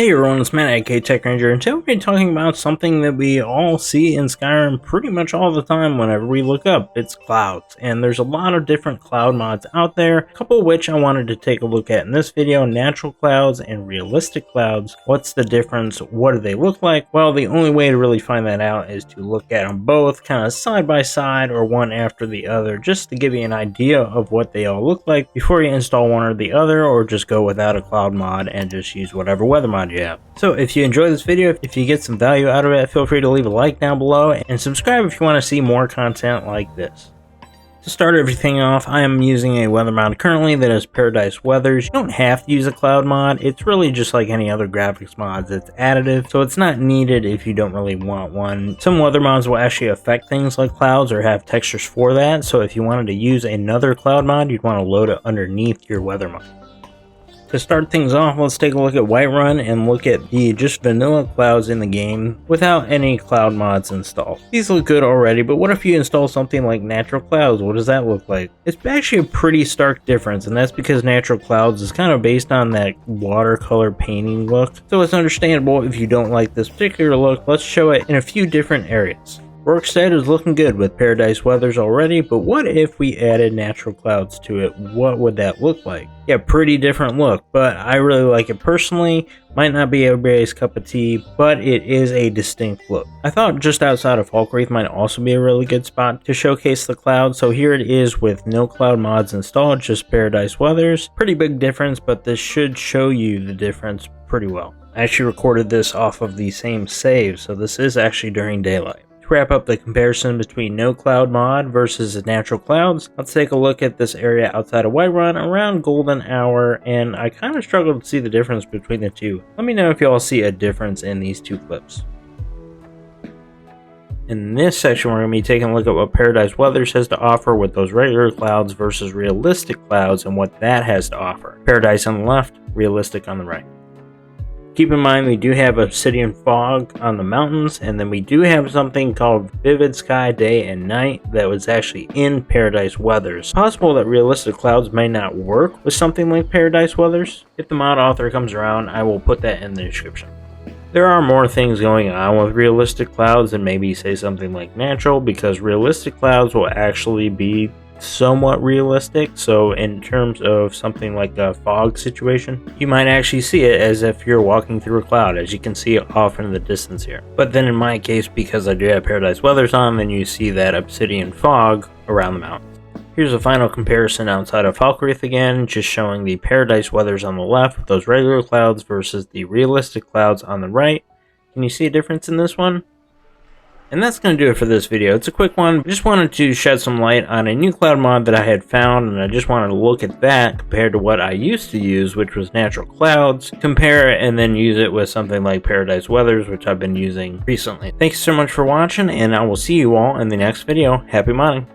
Hey everyone, it's Matt aka Tech Ranger, and today we're going to be talking about something that we all see in Skyrim pretty much all the time whenever we look up. It's clouds, and there's a lot of different cloud mods out there, a couple of which I wanted to take a look at in this video: natural clouds and realistic clouds. What's the difference? What do they look like? Well, the only way to really find that out is to look at them both kind of side by side or one after the other, just to give you an idea of what they all look like before you install one or the other, or just go without a cloud mod and just use whatever weather mod you have. So if you enjoy this video, if you get some value out of it, feel free to leave a like down below and subscribe if you want to see more content like this. To start everything off, I am using a weather mod currently that is Paradise Weathers. You don't have to use a cloud mod. It's really just like any other graphics mods. It's additive, so it's not needed if you don't really want one. Some weather mods will actually affect things like clouds or have textures for that, so if you wanted to use another cloud mod, you'd want to load it underneath your weather mod. To start things off, let's take a look at Whiterun and look at the just vanilla clouds in the game without any cloud mods installed. These look good already, but what if you install something like natural clouds? What does that look like? It's actually a pretty stark difference, and that's because natural clouds is kind of based on that watercolor painting look. So it's understandable if you don't like this particular look. Let's show it in a few different areas. Rorikstead is looking good with Paradise Weathers already, but what if we added natural clouds to it? What would that look like? Yeah, pretty different look, but I really like it personally. Might not be everybody's cup of tea, but it is a distinct look. I thought just outside of Falkreath might also be a really good spot to showcase the cloud, so here it is with no cloud mods installed, just Paradise Weathers. Pretty big difference, but this should show you the difference pretty well. I actually recorded this off of the same save, so this is actually during daylight. To wrap up the comparison between no cloud mod versus the natural clouds, let's take a look at this area outside of Whiterun around golden hour, and I kind of struggled to see the difference between the two. Let me know if y'all see a difference in these two clips. In this section, we're going to be taking a look at what Paradise Weathers has to offer with those regular clouds versus realistic clouds and what that has to offer. Paradise on the left, realistic on the right. Keep in mind we do have obsidian fog on the mountains, and then we do have something called vivid sky day and night that was actually in Paradise Weathers. It's possible that realistic clouds may not work with something like Paradise Weathers. If the mod author comes around, I will put that in the description. There are more things going on with realistic clouds than maybe say something like natural, because realistic clouds will actually be somewhat realistic. So in terms of something like a fog situation, you might actually see it as if you're walking through a cloud, as you can see it off in the distance here. But then in my case, because I do have Paradise Weathers on, then you see that obsidian fog around the mountains. Here's a final comparison outside of Falkreath again, just showing the Paradise Weathers on the left with those regular clouds versus the realistic clouds on the right. Can you see a difference in this one? And that's going to do it for this video. It's a quick one. I just wanted to shed some light on a new cloud mod that I had found, and I just wanted to look at that compared to what I used to use, which was natural clouds, compare it, and then use it with something like Paradise Weathers, which I've been using recently. Thank you so much for watching, and I will see you all in the next video. Happy modding!